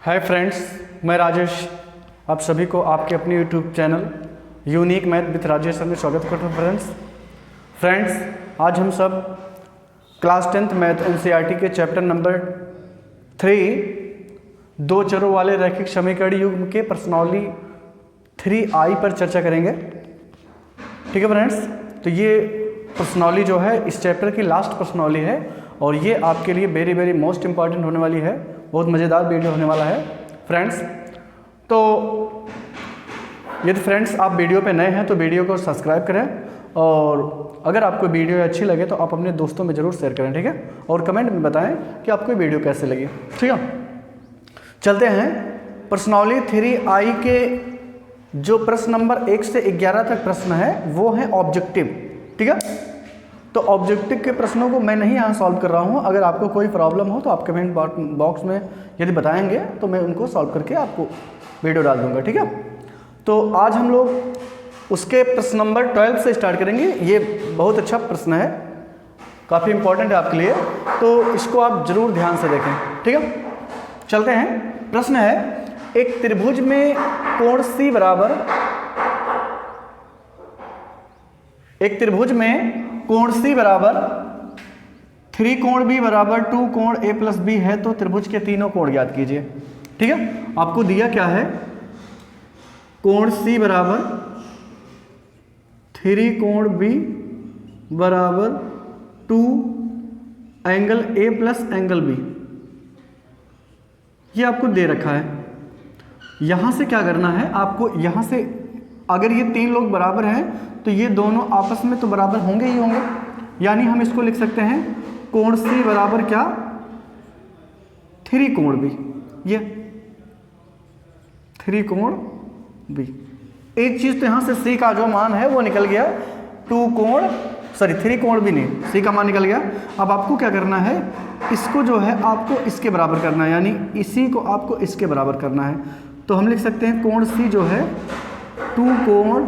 Hi friends, मैं राजेश आप सभी को आपके अपने YouTube channel unique math with Rajesh में स्वागत करता हूँ। फ्रेंड्स आज हम सब क्लास 10th मैथ एनसीईआरटी के चैप्टर नंबर 3 दो चरों वाले रैखिक समीकरण युग्म के प्रश्नावली 3i पर चर्चा करेंगे। ठीक है फ्रेंड्स, तो ये प्रश्नावली जो है इस चैप्टर की लास्ट प्रश्नावली है और ये आपके लिए वेरी मोस्ट इंपॉर्टेंट होने वाली है। बहुत मज़ेदार वीडियो होने वाला है फ्रेंड्स। तो यदि फ्रेंड्स आप वीडियो पे नए हैं तो वीडियो को सब्सक्राइब करें और अगर आपको वीडियो अच्छी लगे तो आप अपने दोस्तों में ज़रूर शेयर करें। ठीक है, और कमेंट में बताएं कि आपको वीडियो कैसे लगी। ठीक है, चलते हैं प्रश्नावली 3i के जो प्रश्न नंबर 1 से 11 तक प्रश्न है वो है ऑब्जेक्टिव। ठीक है, तो ऑब्जेक्टिव के प्रश्नों को मैं नहीं यहाँ सॉल्व कर रहा हूँ। अगर आपको कोई प्रॉब्लम हो तो आप कमेंट बॉक्स में यदि बताएंगे तो मैं उनको सॉल्व करके आपको वीडियो डाल दूँगा। ठीक है, तो आज हम लोग उसके प्रश्न नंबर 12 से स्टार्ट करेंगे। ये बहुत अच्छा प्रश्न है, काफ़ी इंपॉर्टेंट है आपके लिए, तो इसको आप जरूर ध्यान से देखें। ठीक है, चलते हैं। प्रश्न है एक त्रिभुज में कोण C बराबर, एक त्रिभुज में कोण C बराबर 3 कोण B बराबर 2 कोण A प्लस B है तो त्रिभुज के तीनों कोण ज्ञात कीजिए। ठीक है, आपको दिया क्या है, कोण C बराबर 3 कोण B बराबर 2 angle A plus angle B, ये आपको दे रखा है। यहां से क्या करना है आपको, यहां से अगर ये तीन लोग बराबर हैं तो ये दोनों आपस में तो बराबर होंगे ही होंगे, यानी हम इसको लिख सकते हैं कोण C बराबर क्या, 3 कोण B, ये 3 कोण B। एक चीज तो यहां से C का जो मान है वो निकल गया, 3 कोण B नहीं, C का मान निकल गया। अब आपको क्या करना है, इसको जो है आपको इसके बराबर करना है, यानी इसी को आपको इसके बराबर करना है। तो हम लिख सकते हैं कोण C जो है 2 कोण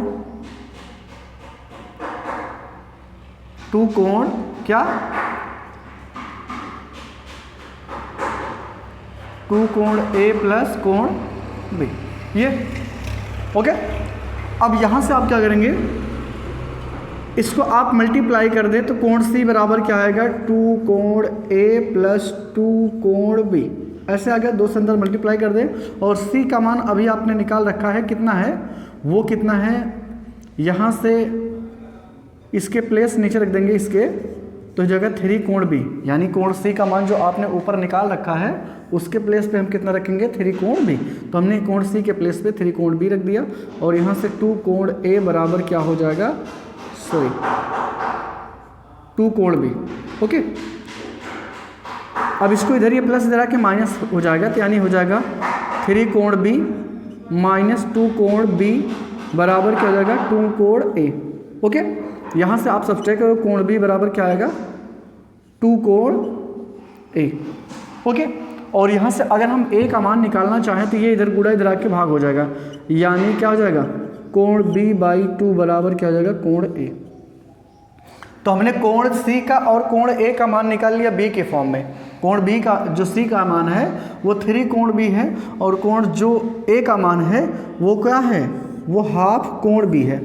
क्या, 2 कोण A प्लस कोण B, ये ओके। अब यहां से आप क्या करेंगे, इसको आप मल्टीप्लाई कर दें तो कोण C बराबर क्या आएगा, 2 कोण A प्लस 2 कोण B, ऐसे आ गया। दो से अंदर मल्टीप्लाई कर दें और C का मान अभी आपने निकाल रखा है, कितना है वो, कितना है, यहाँ से इसके प्लेस नीचे रख देंगे इसके, तो जगह 3 कोण B, यानी कोण C का मान जो आपने ऊपर निकाल रखा है उसके प्लेस पे हम कितना रखेंगे, 3 कोण B। तो हमने कोण C के प्लेस पे 3 कोण B रख दिया और यहाँ से 2 कोण A बराबर क्या हो जाएगा, 2 कोण B। ओके, अब इसको इधर ये प्लस इधर आके माइनस हो जाएगा, तो यानी हो जाएगा 3 कोण B माइनस 2 कोण B बराबर क्या हो जाएगा, 2 कोण A। ओके, यहाँ से आप सब्सट्रैक्ट करो, कोण B बराबर क्या आएगा, 2 कोण A। ओके, और यहाँ से अगर हम A का मान निकालना चाहें तो ये इधर गुणा इधर आके भाग हो जाएगा, यानी क्या हो जाएगा, कोण B/2 बराबर क्या हो जाएगा, कोण A। तो हमने कोण C का और कोण A का मान निकाल लिया B के फॉर्म में। कोण B का जो C का मान है वो 3 कोण B है और कोण जो A का मान है वो क्या है, वो हाफ कोण B है।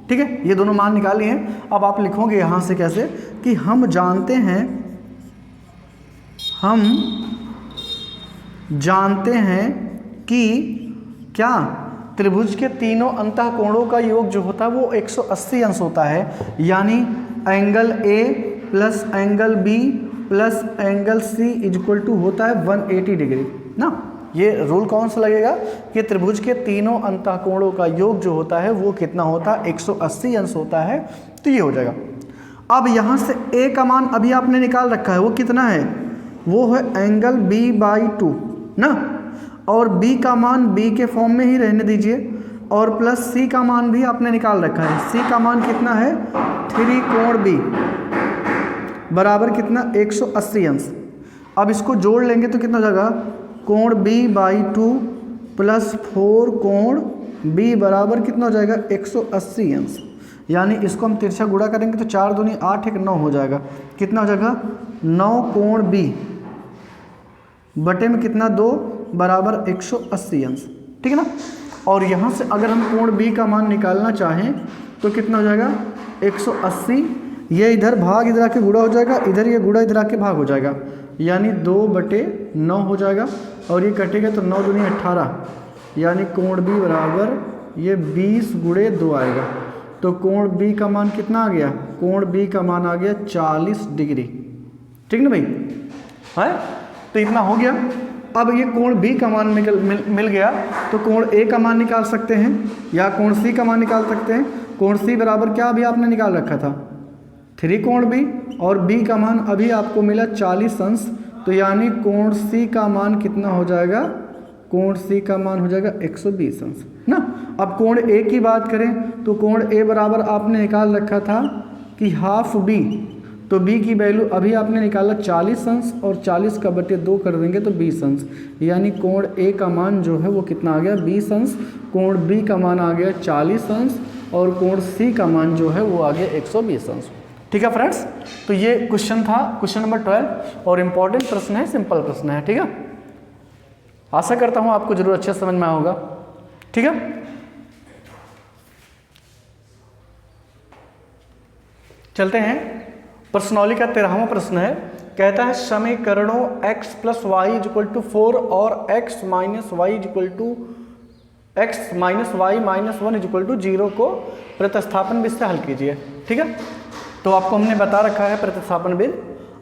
ठीक है, ये दोनों मान निकाल लिए हैं। अब आप लिखोगे यहाँ से कैसे कि हम जानते हैं कि क्या, त्रिभुज के तीनों अंतः कोणों का योग जो होता है वो 180 अंश होता है, यानी angle A plus angle B plus angle C equal to होता है 180 डिग्री ना। ये रूल कौन सा लगेगा कि त्रिभुज के तीनों अंतः कोणों का योग जो होता है वो कितना होता है, 180 अंश होता है, तो ये हो जाएगा। अब यहाँ से A का मान अभी आपने निकाल रखा है, वो कितना है, वो है एंगल B/2 ना, और B का मान B के फॉर्म में ही रहने दीजिए, और प्लस C का मान भी आपने निकाल रखा है। C का मान कितना है, 3 कोण B बराबर कितना, 180 अंश। अब इसको जोड़ लेंगे तो कितना हो जाएगा, कोण B/2 प्लस 4 कोण B बराबर कितना हो जाएगा, 180 अंश। यानी इसको हम तिरछा गुणा करेंगे तो 4 दूनी 8 1 9 हो जाएगा, कितना हो जाएगा, 9 कोण B बटे में कितना, 2 बराबर 180 अंश, ठीक है ना। और यहाँ से अगर हम कोण बी का मान निकालना चाहें तो कितना हो जाएगा 180, ये इधर भाग इधर आके गुणा हो जाएगा, इधर ये गुणा इधर आके भाग हो जाएगा, यानी 2/9 हो जाएगा। और ये कटेगा तो 9 दूनी 18, यानी कोण बी बराबर ये 20 गुणे 2 आएगा। तो कोण बी का मान कितना आ गया, कोण बी का मान आ गया 40 डिग्री, ठीक ना भाई है। तो इतना हो गया। अब ये कोण बी का मान मिल गया तो कोण ए का मान निकाल सकते हैं या कोण सी का मान निकाल सकते हैं। कोण सी बराबर क्या अभी आपने निकाल रखा था 3 कोण बी, और बी का मान अभी आपको मिला 40 अंश, तो यानी कोण सी का मान कितना हो जाएगा, कोण सी का मान हो जाएगा 120 अंश ना। अब कोण ए की बात करें तो कोण ए बराबर आपने निकाल रखा था कि हाफ बी, तो बी की वैल्यू अभी आपने निकाला 40 अंश, और 40 का बटे 2 कर देंगे तो 20 अंश, यानी कोण ए का मान जो है वो कितना आ गया 20 अंश, कोण बी का मान आ गया 40 अंश, और कोण सी का मान जो है वो आ गया 120 अंश। ठीक है फ्रेंड्स, तो ये क्वेश्चन था, क्वेश्चन नंबर 12, और इम्पॉर्टेंट प्रश्न है, सिंपल प्रश्न है। ठीक है, आशा करता हूँ आपको जरूर अच्छे समझ में आया होगा। ठीक है, चलते हैं। प्रश्नौली का 13वां प्रश्न है, कहता है समीकरणों x + y = 4 और x - y - 1 = 0 को प्रतिस्थापन विधि से हल कीजिए। ठीक है, तो आपको हमने बता रखा है प्रतिस्थापन विधि।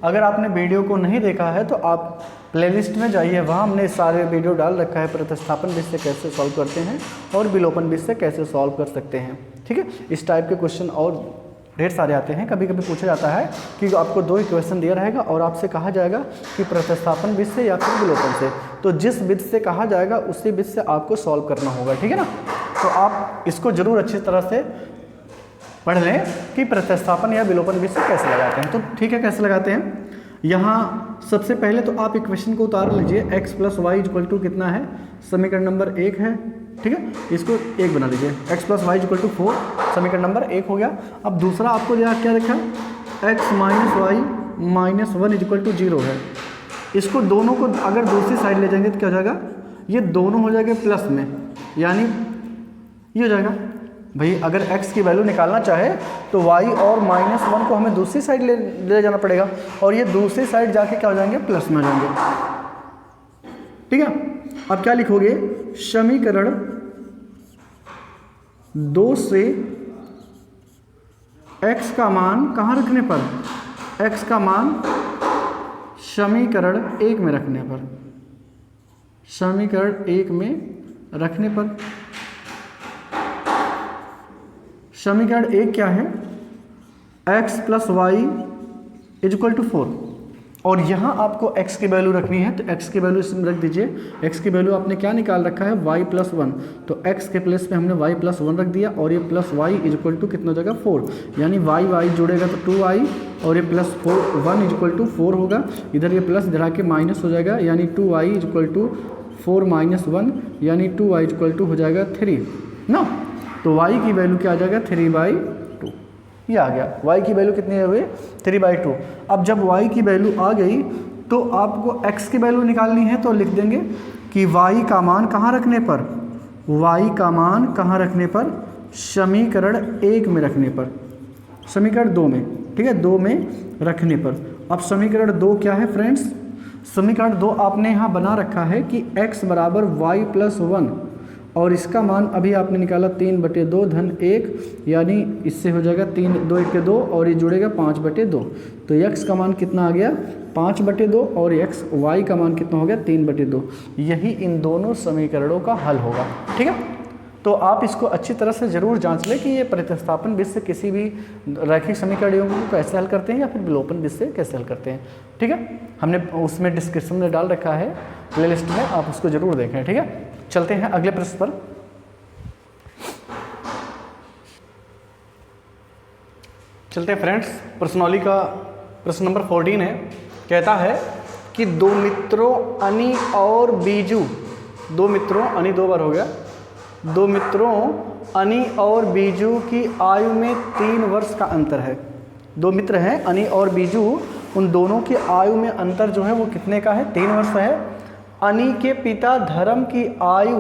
अगर आपने वीडियो को नहीं देखा है तो आप प्लेलिस्ट में जाइए, वहाँ हमने सारे वीडियो डाल रखा है प्रतिस्थापन विधि से कैसे सॉल्व करते हैं और विलोपन विधि से कैसे सॉल्व कर सकते हैं। ठीक है, इस टाइप के क्वेश्चन और ढेर सारे आते हैं। कभी कभी पूछा जाता है कि आपको 2 इक्वेशन दिया रहेगा और आपसे कहा जाएगा कि प्रतिस्थापन विधि से या फिर विलोपन से, तो जिस विधि से कहा जाएगा उसी विधि से आपको सॉल्व करना होगा। ठीक है ना, तो आप इसको जरूर अच्छी तरह से पढ़ लें कि प्रतिस्थापन या विलोपन विधि से कैसे लगाते हैं। तो ठीक है, कैसे लगाते हैं, यहाँ सबसे पहले तो आप इक्वेशन को उतार लीजिए। x + y = कितना है, समीकरण नंबर 1 है। ठीक है, इसको 1 बना लीजिए। x + y = 4, समीकरण नंबर 1 हो गया। अब दूसरा आपको क्या देखा, x - y - 1 = 0 है। इसको दोनों को अगर दूसरी साइड ले जाएंगे तो क्या हो जाएगा, ये दोनों हो जाएंगे प्लस में, यानी ये हो जाएगा। भाई अगर x की वैल्यू निकालना चाहे तो y और -1 को हमें दूसरी साइड ले जाना पड़ेगा, और ये दूसरी साइड जाके क्या हो जाएंगे, प्लस में हो जाएंगे। ठीक है, अब क्या लिखोगे, समीकरण 2 से x का मान कहाँ रखने पर, x का मान समीकरण 1 में रखने पर, समीकरण 1 में रखने पर। समीकरण 1 क्या है, x + y = 4, और यहाँ आपको x की वैल्यू रखनी है, तो x की वैल्यू इसमें रख दीजिए। x की वैल्यू आपने क्या निकाल रखा है, y + 1, तो x के प्लेस पे हमने y + 1 रख दिया, और ये प्लस y = कितना हो जाएगा 4, यानी y जुड़ेगा तो 2y, और ये +1 = 4 होगा। इधर ये प्लस इधर आके माइनस हो जाएगा, यानी 2y = 4 - 1, यानी 2y = हो जाएगा 3 ना। तो y की वैल्यू क्या आ जाएगा, 3/2, ये आ गया। y की वैल्यू कितनी हुई, 3/2। अब जब y की वैल्यू आ गई तो आपको x की वैल्यू निकालनी है, तो लिख देंगे कि y का मान कहाँ रखने पर, y का मान कहाँ रखने पर, समीकरण 1 में रखने पर, समीकरण 2 में। ठीक है, 2 में रखने पर। अब समीकरण 2 क्या है फ्रेंड्स, समीकरण 2 आपने यहाँ बना रखा है कि x = y + 1, और इसका मान अभी आपने निकाला 3/2 धन 1, यानी इससे हो जाएगा 3 2 1 के 2, और ये जुड़ेगा 5/2। तो x का मान कितना आ गया 5/2, और y का मान कितना हो गया 3/2। यही इन दोनों समीकरणों का हल होगा। ठीक है, तो आप इसको अच्छी तरह से ज़रूर जांच लें कि ये प्रतिस्थापन विधि से किसी भी रैखिक समीकरणों को कैसे हल करते हैं या फिर विलोपन विधि से कैसे हल करते हैं। ठीक है, हमने उसमें डिस्क्रिप्शन में डाल रखा है प्लेलिस्ट में, आप उसको ज़रूर देखें। ठीक है, चलते हैं अगले प्रश्न पर। चलते हैं फ्रेंड्स, प्रश्नौली का प्रश्न नंबर 14 है, कहता है कि 2 मित्रों अनि और बीजू, 2 मित्रों, अनि 2 बार हो गया, 2 मित्रों अनि और बीजू की आयु में 3 वर्ष का अंतर है। 2 मित्र हैं अनि और बीजू, उन दोनों की आयु में अंतर जो है वो कितने का है, 3 वर्ष है। अनि के पिता धर्म की आयु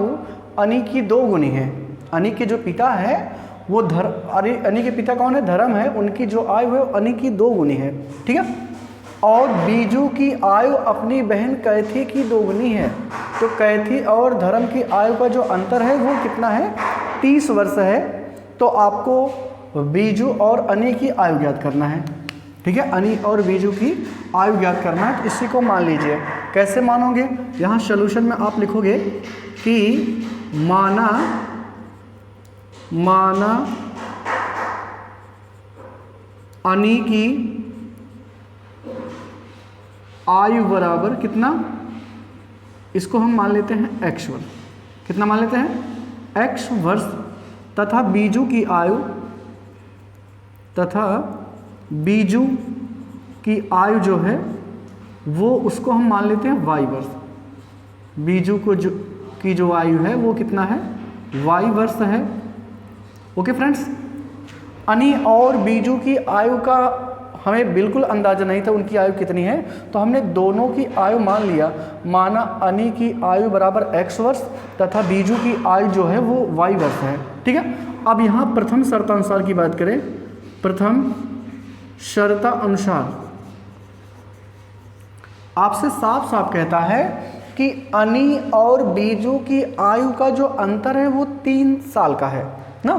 अनि की 2 गुनी है। अनि के जो पिता है वो अनि के पिता कौन है? धर्म है। उनकी जो आयु है अनि की 2 गुनी है। ठीक है। और बीजू की आयु अपनी बहन कैथी की 2 गुनी है। तो कैथी और धर्म की आयु का जो अंतर है वो कितना है? 30 वर्ष है। तो आपको बीजू और अनि की आयु ज्ञात करना है। ठीक है, अनि और बीजू की आयु ज्ञात करना है। तो इसी को मान लीजिए। कैसे मानोगे? यहाँ सॉल्यूशन में आप लिखोगे कि माना अनि की आयु बराबर कितना, इसको हम मान लेते हैं x1। कितना मान लेते हैं? x वर्ष। तथा बीजू की आयु जो है वो उसको हम मान लेते हैं y वर्ष। बीजू की जो आयु है वो कितना है? y वर्ष है। ओके फ्रेंड्स, अनि और बीजू की आयु का हमें बिल्कुल अंदाजा नहीं था उनकी आयु कितनी है, तो हमने दोनों की आयु मान लिया। माना अनि की आयु बराबर x वर्ष तथा बीजू की आयु जो है वो y वर्ष है। ठीक है। अब यहाँ प्रथम शर्तानुसार की बात करें। प्रथम शर्तानुसार आपसे साफ साफ कहता है कि अनि और बीजू की आयु का जो अंतर है वो 3 साल का है ना।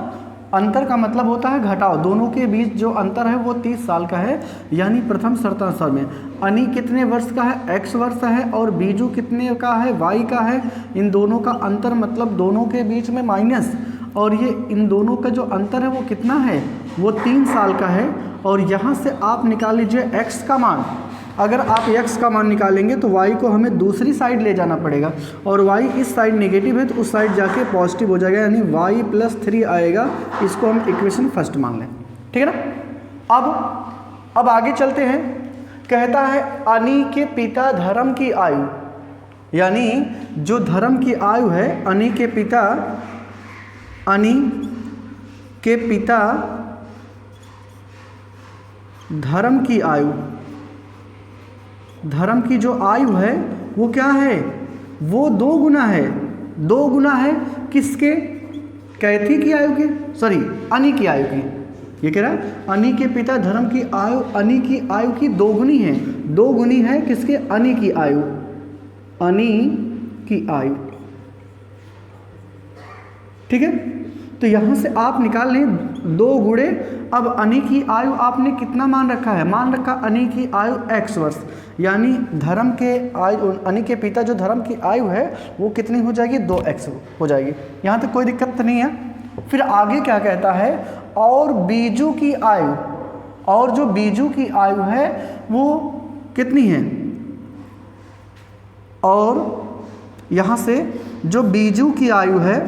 अंतर का मतलब होता है घटाव, दोनों के बीच जो अंतर है वो 30 साल का है। यानी प्रथम शर्तानुसार में अनि कितने वर्ष का है? x वर्ष है। और बीजू कितने का है? y का है। इन दोनों का अंतर मतलब दोनों के बीच में माइनस, और ये इन दोनों का जो अंतर है वो कितना है? वो 3 साल का है। और यहाँ से आप निकाल लीजिए x का मान। अगर आप x का मान निकालेंगे तो y को हमें दूसरी साइड ले जाना पड़ेगा, और y इस साइड नेगेटिव है तो उस साइड जाके पॉजिटिव हो जाएगा, यानी y+3 आएगा। इसको हम इक्वेशन फर्स्ट मान लें। ठीक है ना। अब आगे चलते हैं। कहता है अनि के पिता धर्म की आयु, यानी जो धर्म की आयु है, अनि के पिता धर्म की आयु, धर्म की जो आयु है वो क्या है? वो 2 गुना है। 2 गुना है किसके? कैथी की आयु के, सॉरी अनि की आयु की। ये कह रहा है अनि के पिता धर्म की आयु अनि की आयु की 2 गुनी है। 2 गुनी है किसके? अनि की आयु, अनि की आयु। ठीक है। तो यहाँ से आप निकाल लें 2 गुणे। अब अनि की आयु आपने कितना मान रखा है? मान रखा अनि की आयु x वर्ष, यानी धर्म के आयु, अनि के पिता जो धर्म की आयु है वो कितनी हो जाएगी? 2x हो जाएगी। यहाँ तक कोई दिक्कत तो नहीं है। फिर आगे क्या कहता है? और बीजू की आयु, और जो बीजू की आयु है वो कितनी है? और यहाँ से जो बीजू की आयु है,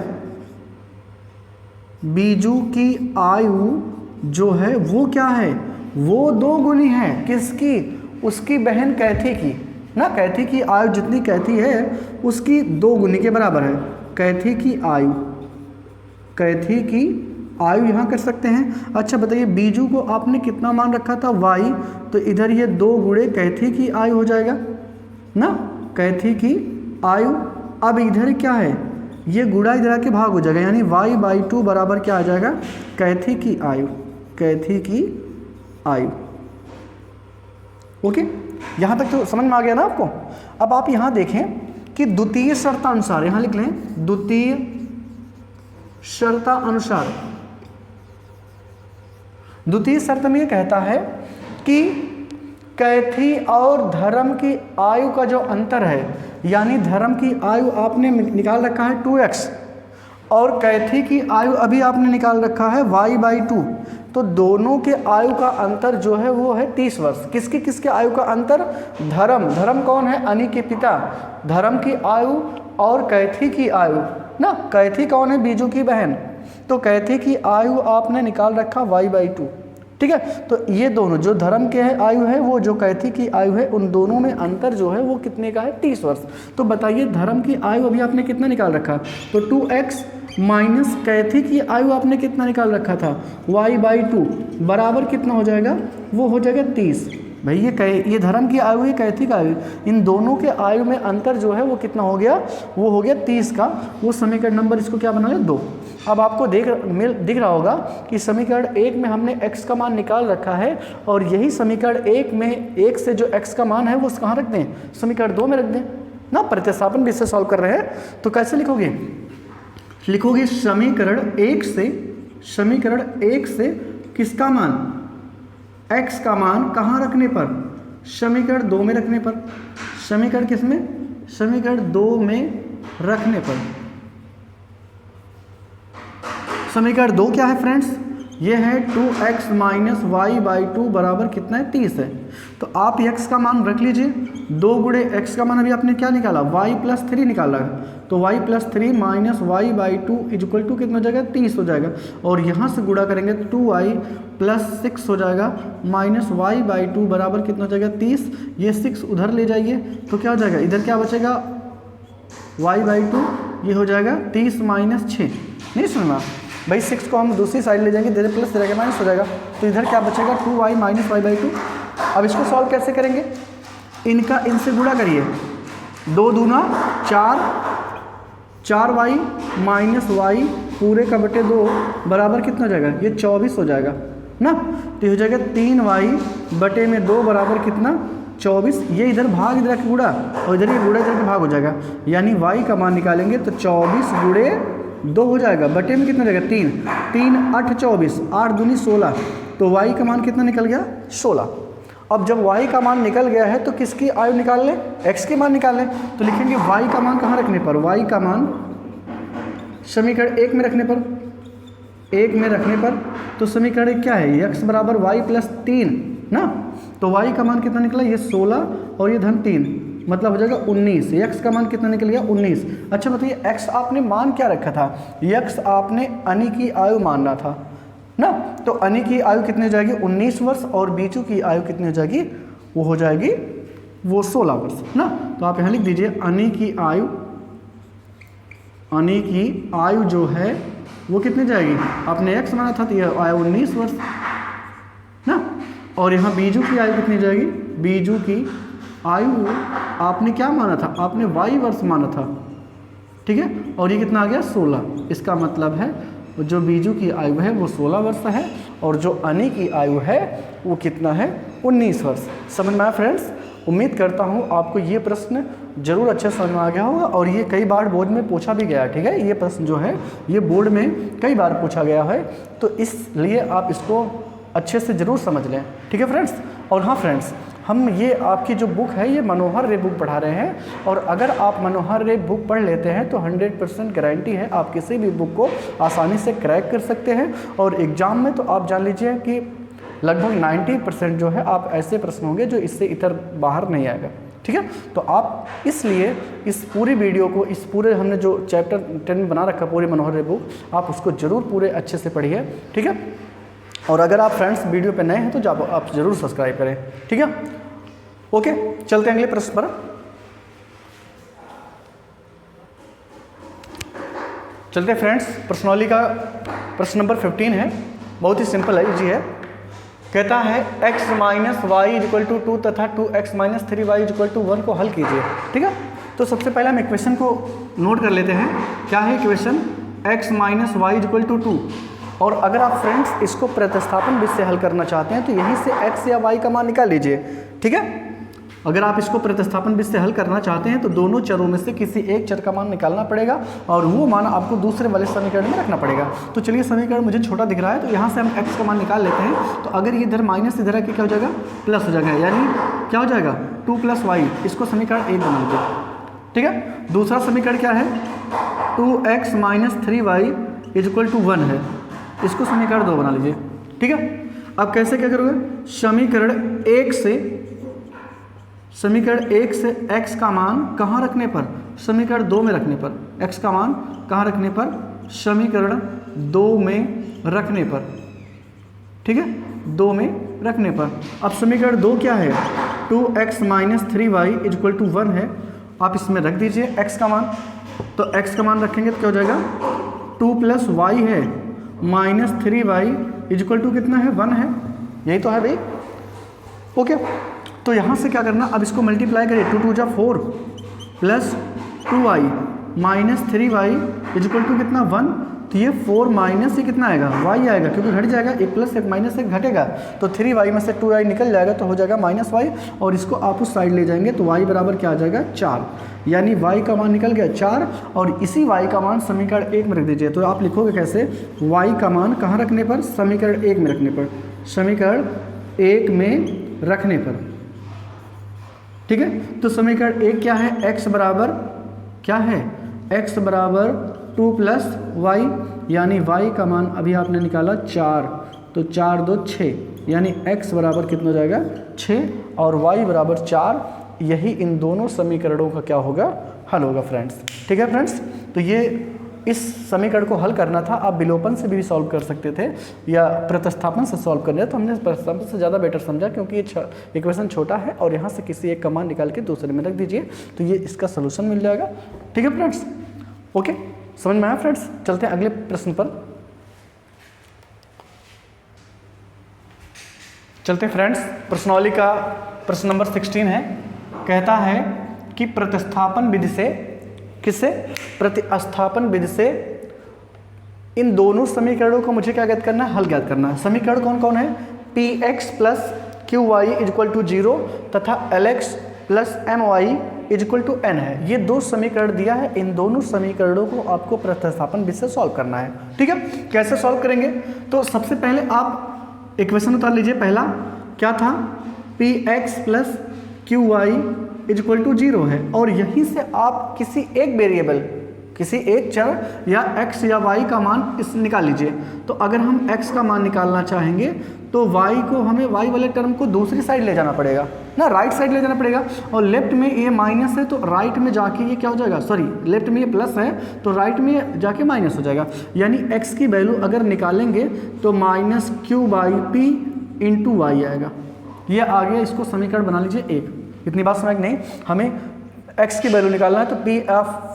बीजू की आयु जो है वो क्या है? वो 2 गुनी है किसकी? उसकी बहन कैथी की ना। कैथी की आयु जितनी कैथी है उसकी 2 गुनी के बराबर है। कैथी की आयु यहाँ कर सकते हैं। अच्छा बताइए, बीजू को आपने कितना मान रखा था? y, तो इधर ये 2 गुणे कैथी की आयु हो जाएगा ना। कैथी की आयु। अब इधर क्या है? ये गुणा इधर आके भाग हो जाएगा, यानी y/2 बराबर क्या आ जाएगा? कैथी की आयु, कैथी की आयु। ओके, यहाँ तक तो समझ में आ गया ना आपको। अब आप यहाँ देखें कि द्वितीय शर्तानुसार, यहाँ लिख लें द्वितीय शर्तानुसार। द्वितीय शर्त में ये कहता है कि कैथी और धर्म की आयु का जो अंतर है, यानी धर्म की आयु आपने निकाल रखा है 2x और कैथी की आयु अभी आपने निकाल रखा है y/2, तो दोनों के आयु का अंतर जो है वो है 30 वर्ष। किसके किसके आयु का अंतर? धर्म कौन है? अनि के पिता, धर्म की आयु और कैथी की आयु ना। कैथी कौन है? बीजू की बहन। तो कैथी की आयु आपने निकाल रखा y/2। ठीक है। तो ये दोनों जो धर्म के है आयु है वो जो कैथी की आयु है, उन दोनों में अंतर जो है वो कितने का है? 30 वर्ष। तो बताइए धर्म की आयु अभी आपने कितना निकाल रखा? तो 2x माइनस कैथी की आयु आपने कितना निकाल रखा था? y/2 बराबर कितना हो जाएगा? वो हो जाएगा 30। भाई ये धर्म की आयु, ये कैथी का आयु, इन दोनों के आयु में अंतर जो है वो कितना हो गया, वो हो गया 30 का। वो समीकरण नंबर इसको क्या बना लिया 2। अब आपको दिख रहा होगा कि समीकरण 1 में हमने x का मान निकाल रखा है और यही समीकरण 1 में 1 से जो x का मान है वो कहाँ रख दें, समीकरण 2 में रख दें ना। प्रतिस्थापन भी इससे सॉल्व कर रहे हैं तो कैसे लिखोगे, लिखोगे समीकरण 1 से किसका मान, x का मान कहाँ रखने पर, समीकरण 2 में रखने पर। समीकरण किस में, समीकरण 2 में रखने पर। समीकरण 2 क्या है फ्रेंड्स, ये है 2x माइनस वाई बाई 2 बराबर कितना है 30 है। तो आप x का मान रख लीजिए, 2 गुणे x का मान अभी आपने क्या निकाला, y प्लस 3 निकाला है। तो y plus 3 minus y by 2 equal to कितना हो जाएगा 30 हो जाएगा। और यहाँ से गुणा करेंगे 2y प्लस 6 हो जाएगा माइनस वाई बाई 2 बराबर कितना हो जाएगा 30। ये 6 उधर ले जाइए तो क्या हो जाएगा, इधर क्या बचेगा y बाई 2, ये हो जाएगा 30 माइनस 6। नहीं सुनना भाई, 6 को हम दूसरी साइड ले जाएंगे, इधर प्लस रहेगा माइनस हो जाएगा, तो इधर क्या बचेगा 2y माइनस वाई बाई 2। अब इसको सॉल्व कैसे करेंगे, इनका इनसे गुणा करिए, 2 दूना 4, 4y माइनस वाई पूरे का बटे 2 बराबर कितना हो जाएगा, ये 24 हो जाएगा ना। तो हो जाएगा 3y बटे में 2 बराबर कितना 24। ये इधर भाग इधर के गुणा और इधर ये गुणा इधर के भाग हो जाएगा, यानी y का मान निकालेंगे तो 24 गुणे 2 हो जाएगा, बटे में कितना हो जाएगा 3, 3 8 24, 8 दूनी 16, तो y का मान कितना निकल गया 16। अब जब y का मान निकल गया है तो किसकी आयु निकाल लें, x के मान निकाल लें। तो लिखेंगे y का मान कहाँ रखने पर, y का मान समीकरण 1 में रखने पर, 1 में रखने पर। तो समीकरण क्या है, x बराबर y प्लस 3 ना। तो y का मान कितना निकला, ये 16 और ये धन 3, मतलब हो जाएगा 19। x का मान कितना निकल गया 19। अच्छा बताइए x आपने मान क्या रखा था, x आपने अनि की आयु मानना था ना। तो अनि की आयु कितनी हो जाएगी 19 वर्ष और बीजू की आयु कितनी हो जाएगी, वो हो जाएगी वो 16 वर्ष ना। तो आप यहाँ लिख दीजिए अनि की आयु जो है वो कितनी जाएगी, आपने x माना था तो यह आयु 19 वर्ष ना। और यहाँ बीजू की आयु कितनी जाएगी, बीजू की आयु आपने क्या माना था, आपने y वर्ष माना था, ठीक है। और ये कितना आ गया 16। इसका मतलब है जो बीजू की आयु है वो 16 वर्ष है और जो अनि की आयु है वो कितना है 19 वर्ष। समझ में आया फ्रेंड्स। उम्मीद करता हूँ आपको ये प्रश्न जरूर अच्छे समझ में आ गया होगा और ये कई बार बोर्ड में पूछा भी गया है, ठीक है। ये प्रश्न जो है ये बोर्ड में कई बार पूछा गया है, तो इसलिए आप इसको अच्छे से ज़रूर समझ लें, ठीक है फ्रेंड्स। और हाँ फ्रेंड्स, हम ये आपकी जो बुक है ये मनोहर रे बुक पढ़ा रहे हैं और अगर आप मनोहर रे बुक पढ़ लेते हैं तो 100% गारंटी है आप किसी भी बुक को आसानी से क्रैक कर सकते हैं। और एग्ज़ाम में तो आप जान लीजिए कि लगभग 90% जो है आप ऐसे प्रश्न होंगे जो इससे इतर बाहर नहीं आएगा, ठीक है। तो आप इसलिए इस पूरी वीडियो को, इस पूरे हमने जो चैप्टर 10 बना रखा पूरे मनोहर रे बुक, आप उसको ज़रूर पूरे अच्छे से पढ़िए, ठीक है। और अगर आप फ्रेंड्स वीडियो पे नए हैं तो जब आप ज़रूर सब्सक्राइब करें, ठीक है। ओके, चलते हैं अगले प्रश्न पर। चलते हैं फ्रेंड्स, प्रश्नोली का प्रश्न नंबर 15 है, बहुत ही सिंपल है, इजी है। कहता है x minus y equal to 2 तथा 2x minus 3y equal to 1 को हल कीजिए, ठीक है। तो सबसे पहले हम इक्वेशन को नोट कर लेते हैं। क्या है equation, x minus y equal to 2। और अगर आप फ्रेंड्स इसको प्रतिस्थापन विधि से हल करना चाहते हैं तो यहीं से x या y का मान निकाल लीजिए, ठीक है। अगर आप इसको प्रतिस्थापन विधि से हल करना चाहते हैं तो दोनों चरों में से किसी एक चर का मान निकालना पड़ेगा और वो मान आपको दूसरे वाले समीकरण में रखना पड़ेगा। तो चलिए, समीकरण मुझे छोटा दिख रहा है तो यहाँ से हम x का मान निकाल लेते हैं। तो अगर ये इधर माइनस इधर आके क्या हो जाएगा, प्लस हो जाएगा, यानी क्या हो जाएगा 2 + y। इसको समीकरण 1 बना लीजिए, ठीक है। दूसरा समीकरण क्या है, 2x minus 3y equal to 1 है, इसको समीकरण 2 बना लीजिए, ठीक है। अब कैसे क्या करोगे, समीकरण 1 से x का मान कहाँ रखने पर, समीकरण 2 में रखने पर। x का मान कहाँ रखने पर, समीकरण 2 में रखने पर, ठीक है, 2 में रखने पर। अब समीकरण 2 क्या है, 2x minus 3y equal to 1 है। आप इसमें रख दीजिए x का मान। तो x का मान रखेंगे तो क्या हो जाएगा, 2 + y है माइनस 3y इक्वल टू कितना है, 1 है, यही तो है भाई। ओके, तो यहाँ से क्या करना, अब इसको मल्टीप्लाई करिए, 2 2 जा 4 plus 2y minus 3y equal to कितना 1। तो ये 4 माइनस ये कितना आएगा y आएगा, क्योंकि घट जाएगा, एक प्लस एक माइनस एक घटेगा, तो 3y में से 2y निकल जाएगा तो हो जाएगा माइनस y, और इसको आप उस साइड ले जाएंगे तो y बराबर क्या आ जाएगा 4, यानी y का मान निकल गया 4। और इसी y का मान समीकरण 1 में रख दीजिए। तो आप लिखोगे कैसे, y का मान कहाँ रखने पर, समीकरण 1 में रखने पर, समीकरण 1 में रखने पर, ठीक है। तो समीकरण 1 क्या है, x बराबर क्या है, x बराबर 2 प्लस y, यानी y का मान अभी आपने निकाला 4, तो 4 2 6, यानी x बराबर कितना हो जाएगा 6 और y बराबर 4। यही इन दोनों समीकरणों का क्या होगा, हल होगा फ्रेंड्स। ठीक है फ्रेंड्स, तो ये इस समीकरण को हल करना था। आप विलोपन से भी सॉल्व कर सकते थे या प्रतिस्थापन से सॉल्व करना है, तो हमने प्रतिस्थापन से ज़्यादा बेटर समझा, क्योंकि ये इक्वेशन छोटा है और यहाँ से किसी एक का मान निकाल के दूसरे में रख दीजिए तो ये इसका सोल्यूशन मिल जाएगा। ठीक है फ्रेंड्स, ओके, समझ में आया फ्रेंड्स। चलते हैं अगले प्रश्न पर। चलते हैं फ्रेंड्स, प्रश्नावली का प्रश्न नंबर 16 है। कहता है कि प्रतिस्थापन विधि से, किससे, प्रतिस्थापन विधि से इन दोनों समीकरणों को मुझे क्या ज्ञात करना है, हल ज्ञात करना है। समीकरण कौन कौन है, px plus q y equal to 0 तथा lx plus m y equal to n है। ये दो समीकरण दिया है, इन दोनों समीकरणों को आपको प्रतिस्थापन विधि से सॉल्व करना है। ठीक है, कैसे सॉल्व करेंगे, तो सबसे पहले आप इक्वेशन उतार लीजिए। पहला क्या था, px plus q y equal to 0 है, और यहीं से आप किसी एक वेरिएबल, किसी एक चर या x या y का मान इस निकाल लीजिए। तो अगर हम x का मान निकालना चाहेंगे तो y को हमें y वाले टर्म को दूसरी साइड ले जाना पड़ेगा ना, राइट साइड ले जाना पड़ेगा। और लेफ्ट में ये माइनस है तो राइट में जाके ये क्या हो जाएगा, सॉरी लेफ्ट में ये प्लस है तो राइट में जाके माइनस हो जाएगा। यानी x की वैल्यू अगर निकालेंगे तो minus q by p into y आएगा। ये आ गया, इसको समीकरण बना लीजिए 1। इतनी बात समझ नहीं, हमें x की वैल्यू निकालना है तो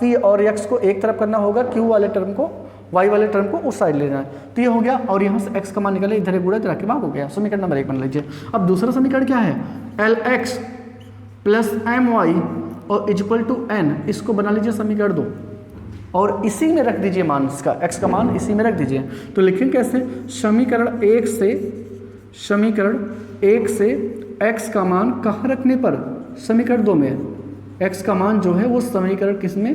p और x को एक तरफ करना होगा, q वाले टर्म को y वाले टर्म को उस साइड ले जाना है। तो ये हो गया, और यहाँ से x का मान निकाले, इधर गुणा इधर के भाग हो गया। समीकरण नंबर 1 बना लीजिए। अब दूसरा समीकरण क्या है, lx प्लस एम वाई और इजक्वल टू n, इसको बना लीजिए समीकरण 2, और इसी में रख दीजिए मान इसका, x का मान इसी में रख दीजिए। तो लिखेंगे कैसे, समीकरण 1 से x का मान कहाँ रखने पर, समीकरण 2 में। x का मान जो है वो समीकरण किस में,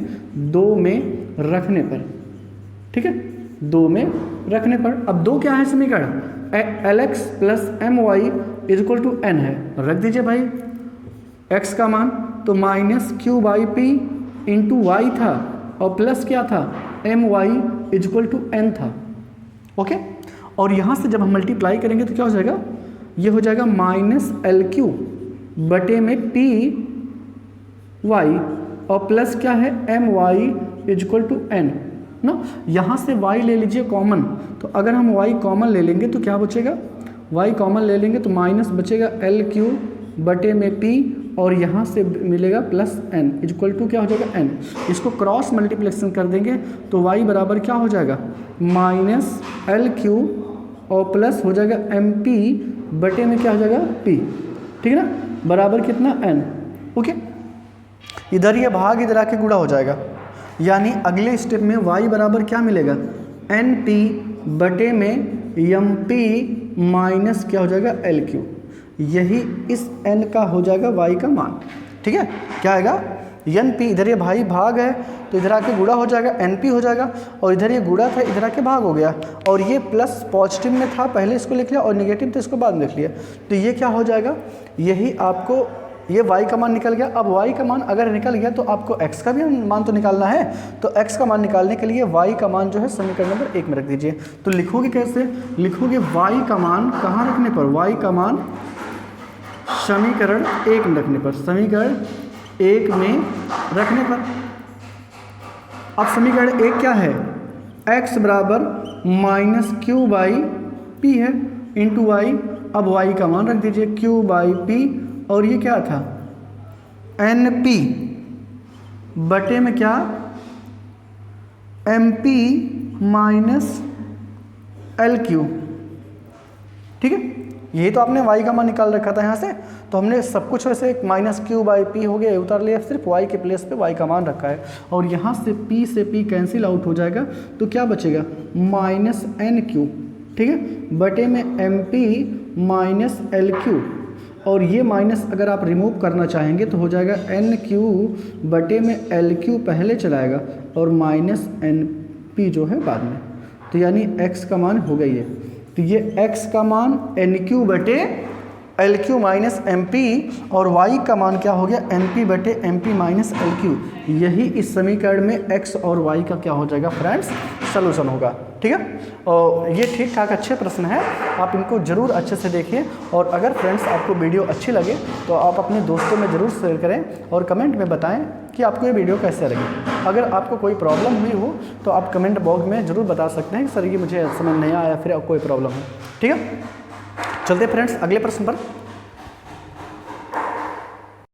2 में रखने पर। ठीक है, 2 में रखने पर। अब 2 क्या है समीकरण, lx plus m y equal to n है, रख दीजिए भाई x का मान, तो minus q by p into y था, और प्लस क्या था, m y equal to n था। ओके, और यहाँ से जब हम मल्टीप्लाई करेंगे तो क्या हो जाएगा, ये हो जाएगा माइनस एल क्यू बटे में पी वाई, और प्लस क्या है, m y equal to n ना। यहाँ से y ले लीजिए कॉमन, तो अगर हम y कॉमन ले लेंगे तो क्या बचेगा, y कॉमन ले लेंगे तो माइनस बचेगा एल क्यू बटे में p, और यहाँ से मिलेगा प्लस n इजक्वल टू क्या हो जाएगा n। इसको क्रॉस मल्टीप्लिकेशन कर देंगे तो y बराबर क्या हो जाएगा, माइनस एल क्यू और प्लस हो जाएगा एम पी बटे में क्या हो जाएगा p। ठीक है ना, बराबर कितना n। ओके, इधर ये भाग इधर आके गुणा हो जाएगा, यानी अगले स्टेप में y बराबर क्या मिलेगा, एन पी बटे में एम पी माइनस क्या हो जाएगा एल क्यू। यही इस n का हो जाएगा y का मान। ठीक है, क्या आएगा, एन पी, इधर ये भाई भाग है तो इधर आके गुणा हो जाएगा, एन पी हो जाएगा, और इधर ये गुणा था इधर आके भाग हो गया, और ये प्लस पॉजिटिव में था पहले इसको लिख लिया, और नेगेटिव तो इसको बाद में लिख लिया। तो ये क्या हो जाएगा, यही आपको ये y का मान निकल गया। अब y का मान अगर निकल गया तो आपको x का भी मान तो निकालना है, तो x का मान निकालने के लिए y का मान जो है समीकरण नंबर 1 में रख दीजिए। तो लिखोगे कैसे, लिखोगे y का मान कहाँ रखने पर, y का मान समीकरण 1 में रखने पर, समीकरण 1 में रखने पर। अब समीकरण 1 क्या है, x बराबर माइनस क्यू बाई पी है इंटू वाई। अब y का मान रख दीजिए q बाई पी, और ये क्या था, एन पी बटे में क्या, m p minus l q. ठीक है, यही तो आपने y का मान निकाल रखा था यहाँ से, तो हमने सब कुछ वैसे माइनस क्यू बाई पी हो गया, उतार लिया, सिर्फ y के प्लेस पे y का मान रखा है। और यहाँ से p कैंसिल आउट हो जाएगा, तो क्या बचेगा माइनस एन क्यू, ठीक है, बटे में m p minus l q. और ये माइनस अगर आप रिमूव करना चाहेंगे तो हो जाएगा एन क्यू बटे में एल क्यू पहले चलाएगा और माइनस एन पी जो है बाद में। तो यानी x का मान हो गई है, तो ये x का मान एन क्यू बटे l q minus m p और y का मान क्या हो गया एन पी बटे m p minus l q. यही इस समीकरण में x और y का क्या हो जाएगा फ्रेंड्स सलूशन होगा, ठीक है। और ये ठीक ठाक अच्छे प्रश्न हैं, आप इनको ज़रूर अच्छे से देखिए। और अगर फ्रेंड्स आपको वीडियो अच्छी लगे तो आप अपने दोस्तों में ज़रूर शेयर करें और कमेंट में बताएं कि आपको ये वीडियो कैसे लगी। अगर आपको कोई प्रॉब्लम हुई हो तो आप कमेंट बॉक्स में ज़रूर बता सकते हैं कि सर ये मुझे समझ नहीं आया, फिर कोई प्रॉब्लम है, ठीक है। चलते फ्रेंड्स अगले प्रश्न पर।